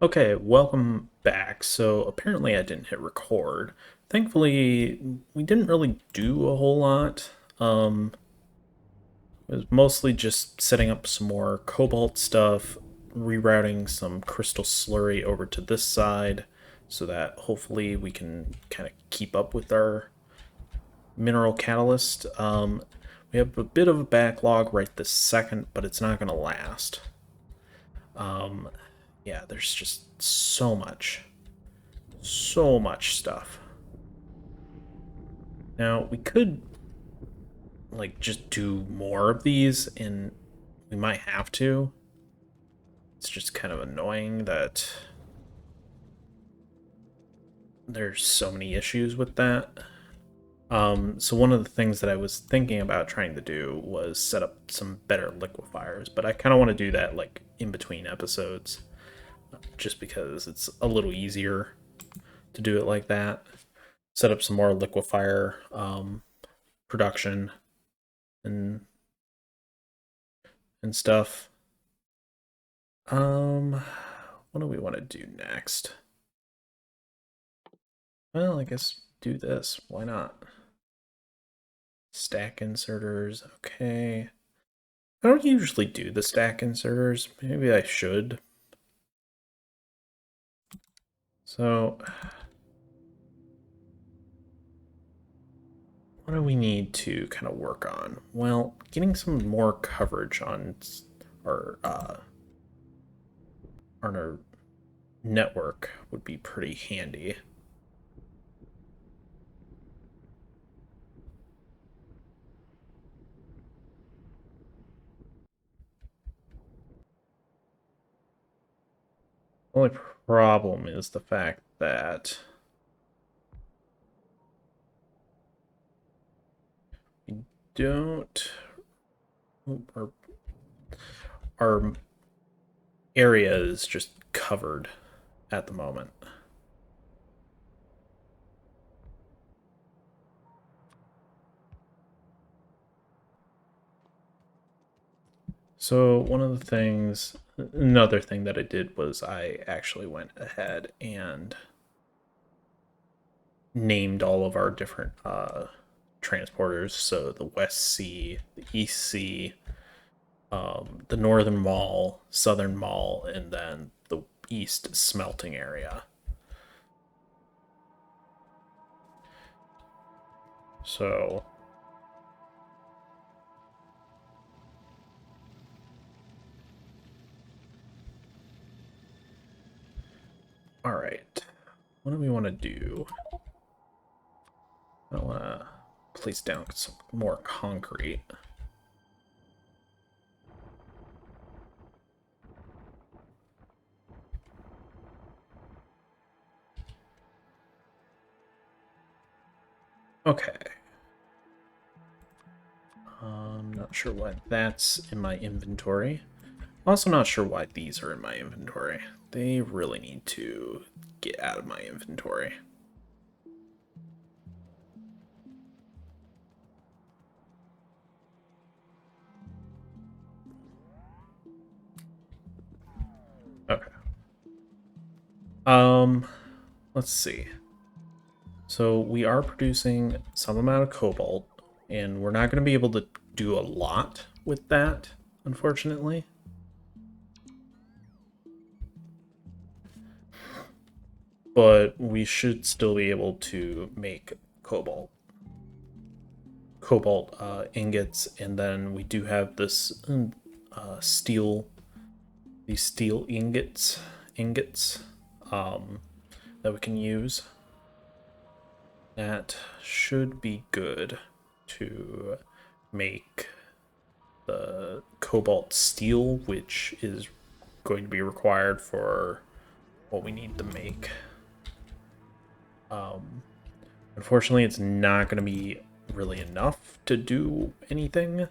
Okay, welcome back. So apparently I didn't hit record. Thankfully, we didn't really do a whole lot. It was mostly just setting up some more Cobalt stuff, rerouting some crystal slurry over to this side so that hopefully we can kind of keep up with our mineral catalyst. We have a bit of a backlog right this second, but it's not going to last. Yeah, there's just so much stuff. Now, we could like just do more of these and we might have to. It's just kind of annoying that there's so many issues with that. So one of the things that I was thinking about trying to do was set up some better liquefiers, but I kind of want to do that like in between episodes just because it's a little easier to do it like that. Set up some more liquefier production and stuff. What do we want to do next? Well, I guess do this. Why not? Stack inserters. Okay. I don't usually do the stack inserters. Maybe I should. So, what do we need to kind of work on? Well, getting some more coverage on our on our network would be pretty handy. Only problem is the fact that we don't our, our area is just covered at the moment. So one of the things, another thing that I did was I actually went ahead and named all of our different transporters. So the West Sea, the East Sea, the Northern Mall, Southern Mall, and then the East Smelting area. So, all right. What do we want to do? I want to place down some more concrete. Okay. I'm not sure why that's in my inventory. Also not sure why these are in my inventory. They really need to get out of my inventory. Okay. Um, let's see. So we are producing some amount of cobalt, and we're not going to be able to do a lot with that, unfortunately. But we should still be able to make cobalt ingots, and then we do have this steel, these steel ingots that we can use. That should be good to make the cobalt steel, which is going to be required for what we need to make. Unfortunately, it's not going to be really enough to do anything.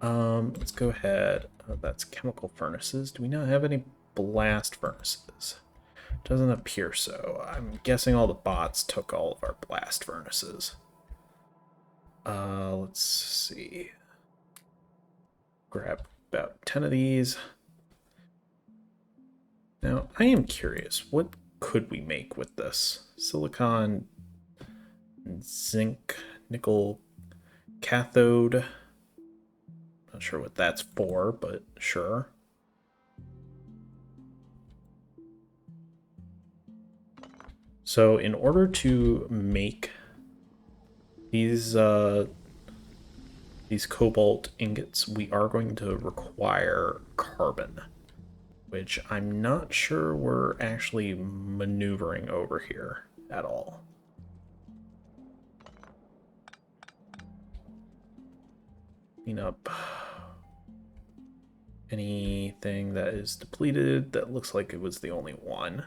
Let's go ahead. That's chemical furnaces. Do we not have any blast furnaces? Doesn't appear so. I'm guessing all the bots took all of our blast furnaces. Let's see. Grab about 10 of these. Now, I am curious, what could we make with this? Silicon, zinc, nickel, cathode. Not sure what that's for, but sure. So in order to make these cobalt ingots, we are going to require carbon, which I'm not sure we're actually maneuvering over here at all. Clean up anything that is depleted. That looks like it was the only one.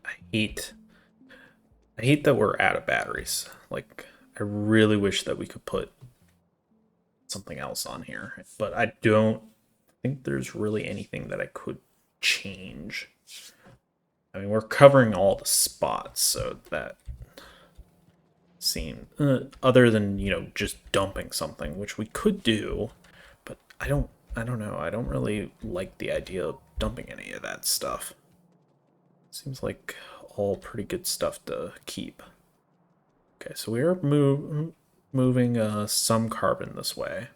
I hate that we're out of batteries. Like, I really wish that we could put something else on here, but I don't think there's really anything that I could change. I mean, we're covering all the spots, so that seems other than, you know, just dumping something, which we could do, but I don't know. I don't really like the idea of dumping any of that stuff. Seems like all pretty good stuff to keep. Okay, so we are moving some carbon this way.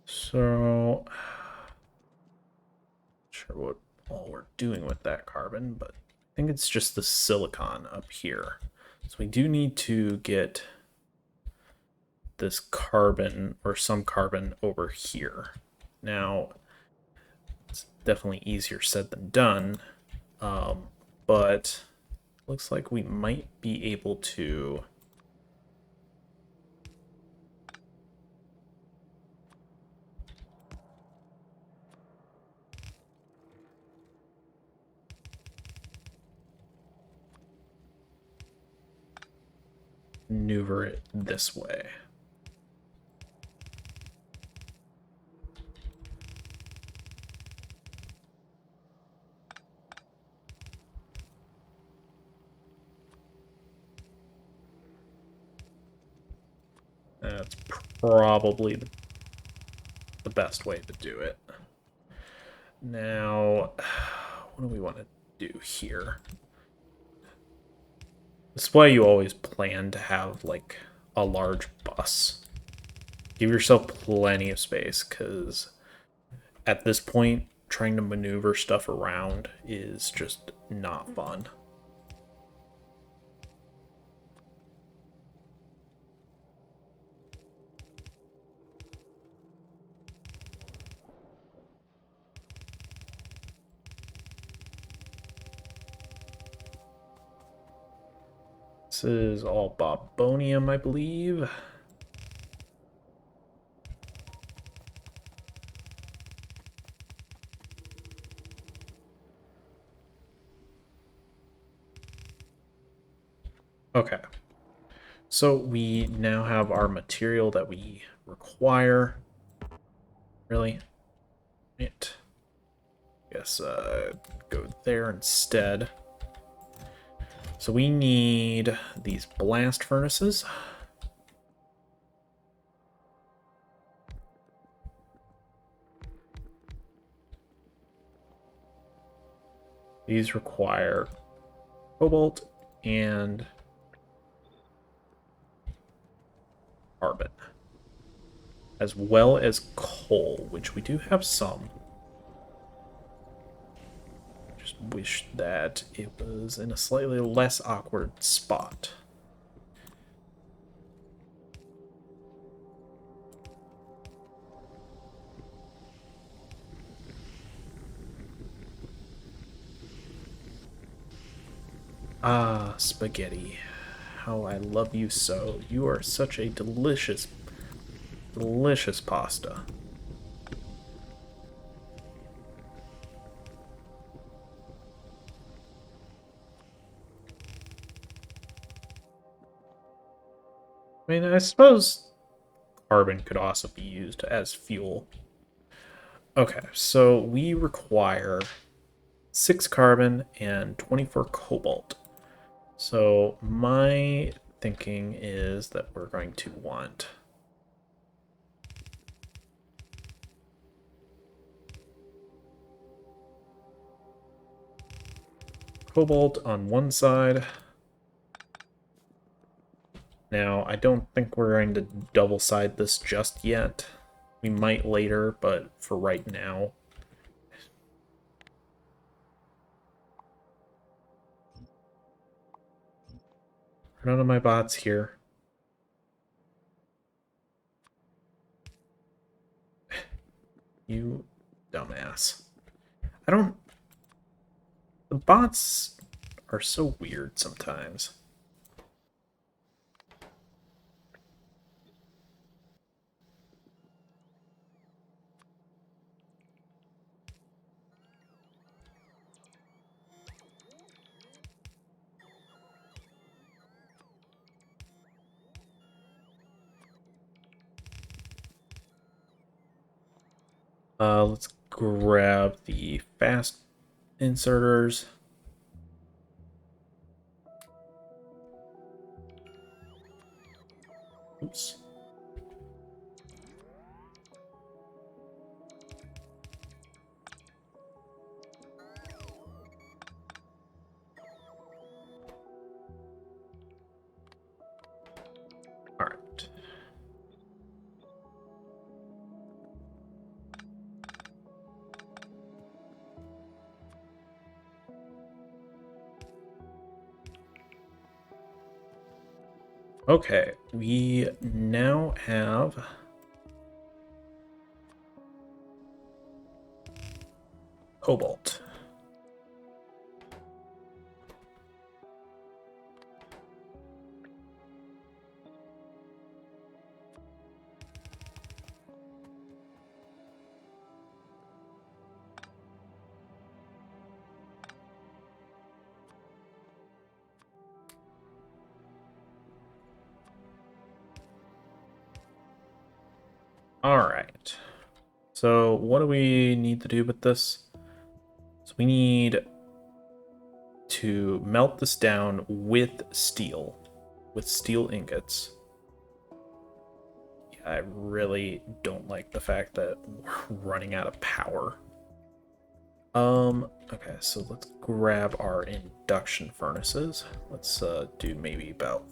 So, not sure what all we're doing with that carbon, but I think it's just the silicon up here. So we do need to get this carbon or some carbon over here. Now, it's definitely easier said than done, but looks like we might be able to maneuver it this way. That's probably the best way to do it. Now, what do we want to do here? This is why you always plan to have, like, a large bus. Give yourself plenty of space, because at this point, trying to maneuver stuff around is just not fun. This is all Bobonium, I believe. Okay. So we now have our material that we require. Really? It. Guess go there instead. So we need these blast furnaces. These require cobalt and carbon, as well as coal, which we do have some. Just wish that it was in a slightly less awkward spot. Ah, spaghetti. How I love you so. You are such a delicious, delicious pasta. I mean, I suppose carbon could also be used as fuel. Okay, so we require 6 carbon and 24 cobalt. So my thinking is that we're going to want cobalt on one side. Now, I don't think we're going to double side this just yet. We might later, but for right now. None of my bots here. You dumbass. I don't... The bots are so weird sometimes. Let's grab the fast inserters. Oops. All right. Okay, we now have cobalt. All right. So what do we need to do with this? So we need to melt this down with steel ingots. Yeah, I really don't like the fact that we're running out of power. Okay, so let's grab our induction furnaces. Let's do maybe about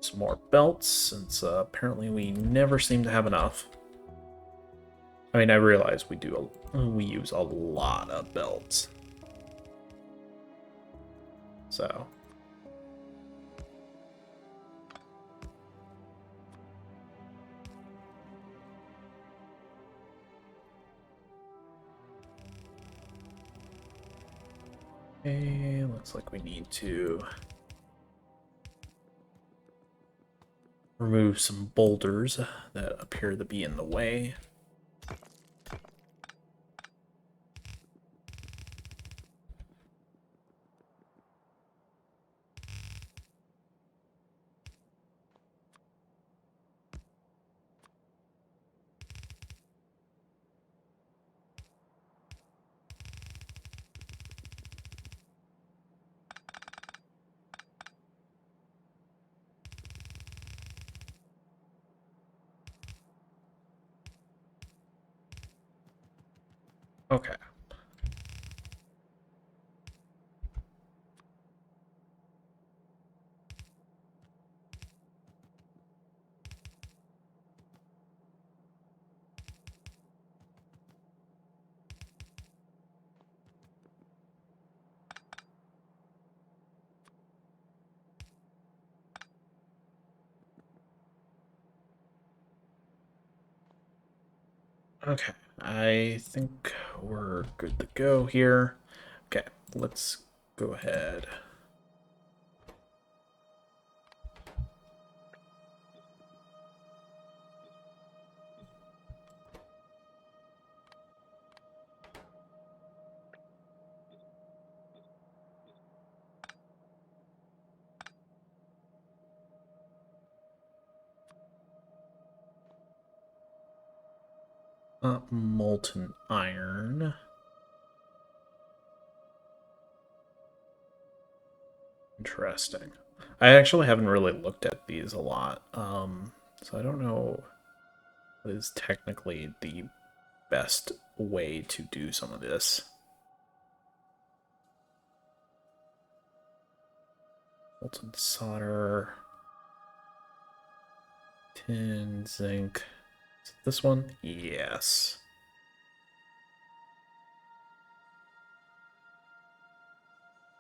some more belts, since apparently we never seem to have enough. I mean, I realize we use a lot of belts. So okay, looks like we need to remove some boulders that appear to be in the way. Okay. Okay, I think we're good to go here. Okay, let's go ahead. Molten iron. Interesting. I actually haven't really looked at these a lot, so I don't know what is technically the best way to do some of this. Molten solder, tin, zinc. Is it this one? Yes.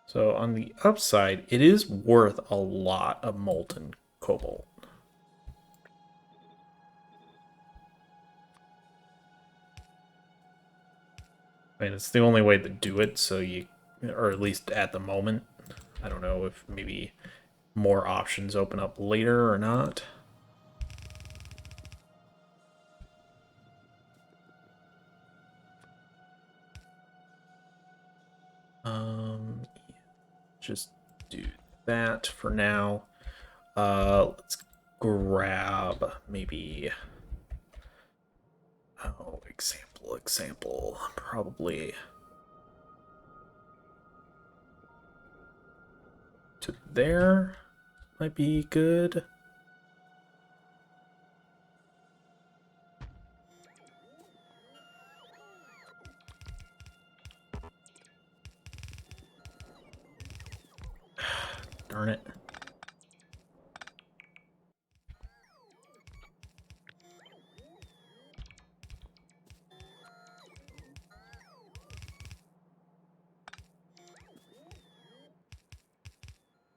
So on the upside, it is worth a lot of molten cobalt. I mean, it's the only way to do it, so you, or at least at the moment. I don't know if maybe more options open up later or not. Just do that for now. Let's grab maybe, oh, example, probably to there might be good. Darn it.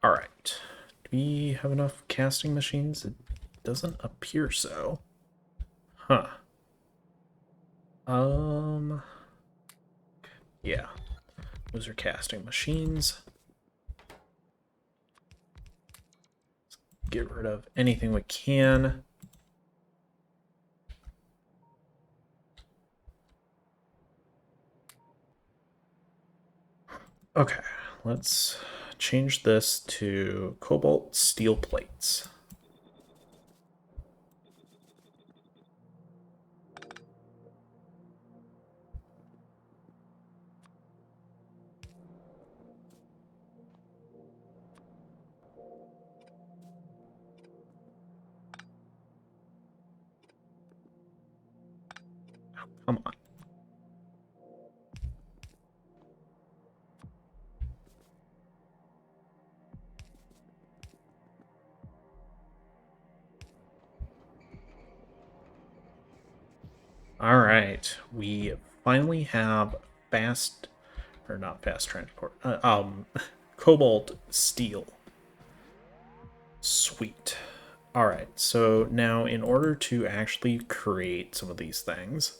All right. Do we have enough casting machines? It doesn't appear so. Huh. Yeah. Those are casting machines. Let's get rid of anything we can. Okay, let's change this to cobalt steel plates. Oh, come on. All right, we finally have fast, or not fast transport, cobalt steel. Sweet. All right, so now in order to actually create some of these things,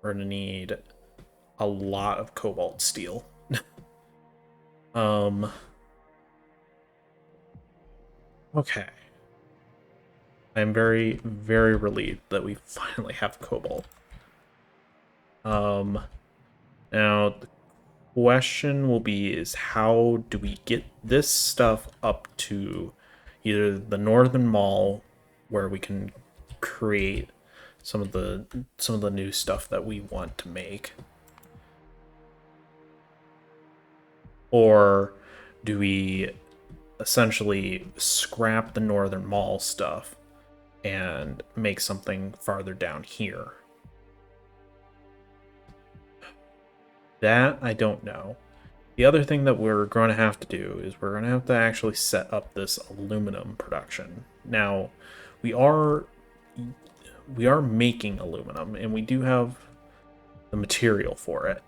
we're gonna need a lot of cobalt steel. Okay. I'm very, very relieved that we finally have cobalt. Now the question will be is how do we get this stuff up to either the northern mall where we can create some of the new stuff that we want to make, or do we essentially scrap the northern mall stuff and make something farther down here? That I don't know. The other thing that we're going to have to do is we're going to have to actually set up this aluminum production. Now, we are making aluminum and we do have the material for it.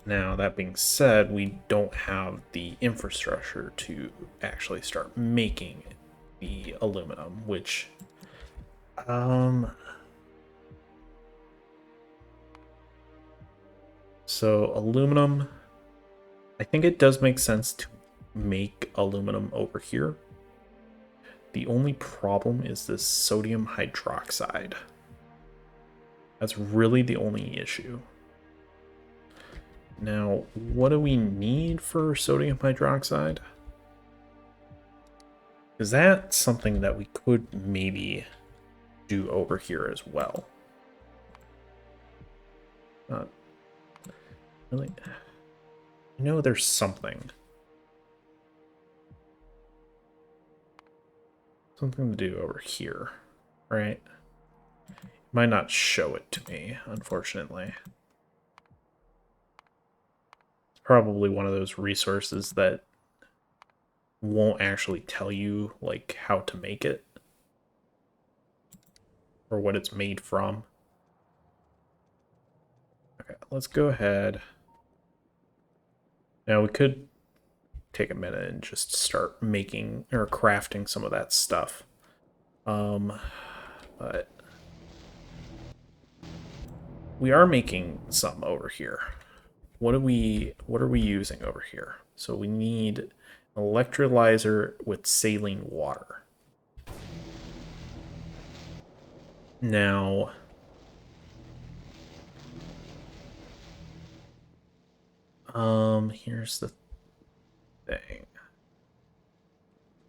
Now, that being said, we don't have the infrastructure to actually start making the aluminum, which so aluminum, I think it does make sense to make aluminum over here. The only problem is this sodium hydroxide. That's really the only issue. Now, what do we need for sodium hydroxide? Is that something that we could maybe do over here as well. Really, I know there's something to do over here, right? Might not show it to me, unfortunately. It's probably one of those resources that won't actually tell you like how to make it or what it's made from. Okay, let's go ahead. Now we could take a minute and just start making or crafting some of that stuff. But we are making some over here. What are we using over here? So we need an electrolyzer with saline water. Now, here's the thing.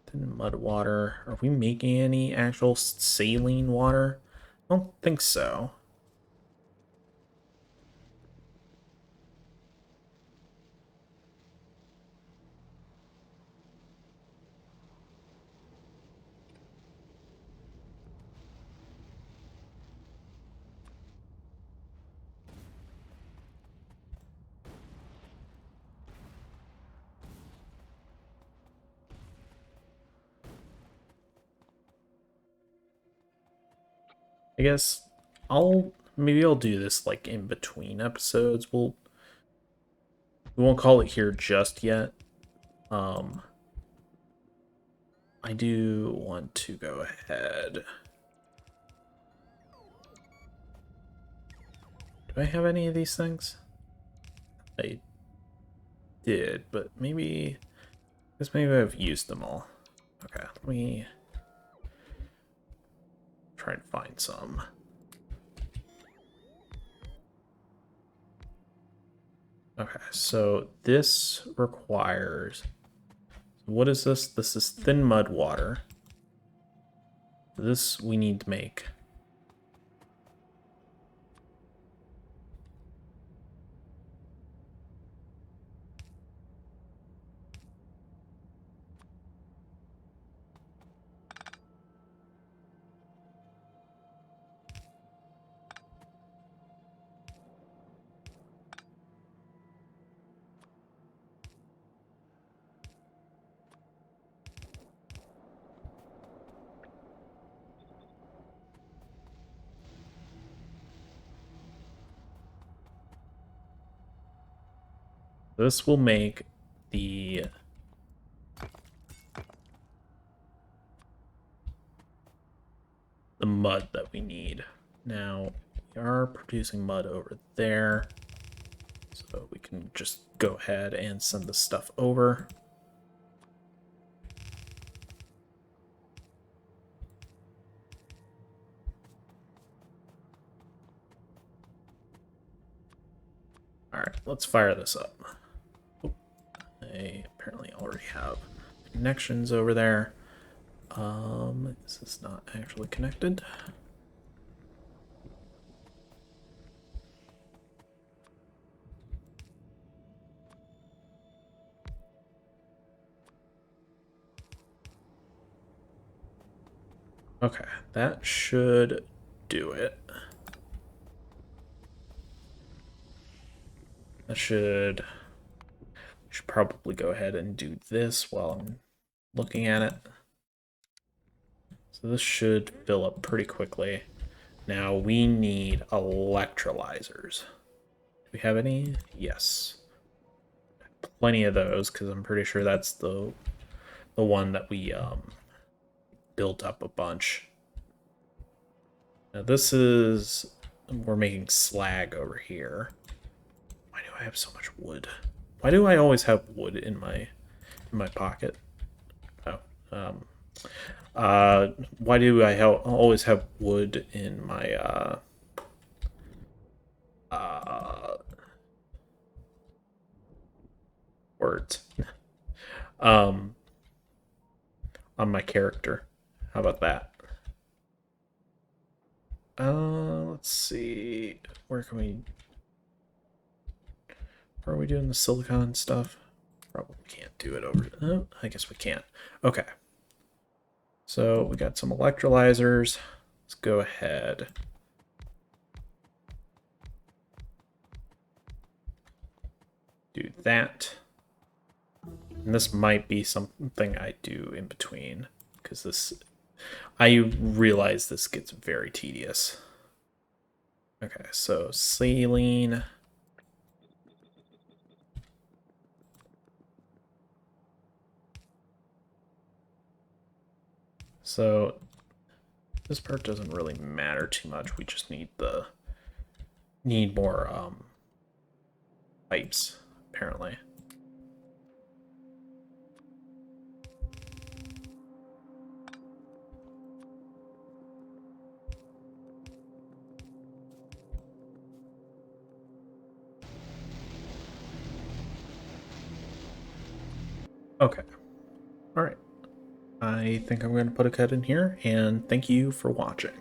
Thin mud water. Are we making any actual saline water? I don't think so. I guess maybe I'll do this like in between episodes. We won't call it here just yet. I do want to go ahead. Do I have any of these things? I did, but maybe I've used them all. Okay, let me try and find some. Okay, so this requires... What is this? This is thin mud water. This we need to make. This will make the mud that we need. Now, we are producing mud over there, so we can just go ahead and send the stuff over. Alright, let's fire this up. Oh, I apparently already have connections over there. This is not actually connected. Okay, that should do it. We should probably go ahead and do this while I'm looking at it. So this should fill up pretty quickly. Now we need electrolyzers. Do we have any? Yes. Plenty of those, because I'm pretty sure that's the one that we built up a bunch. Now this is... We're making slag over here. Why do I have so much wood? Why do I always have wood in my pocket? Oh, why do I always have wood in my words? On my character. How about that? Let's see. Where are we doing the silicon stuff? Probably can't do it over. Oh, I guess we can. Okay. So we got some electrolyzers. Let's go ahead. Do that. And this might be something I do in between, because I realize this gets very tedious. Okay, so saline. So this part doesn't really matter too much. We just need more pipes, apparently. Okay. All right. I think I'm going to put a cut in here, and thank you for watching.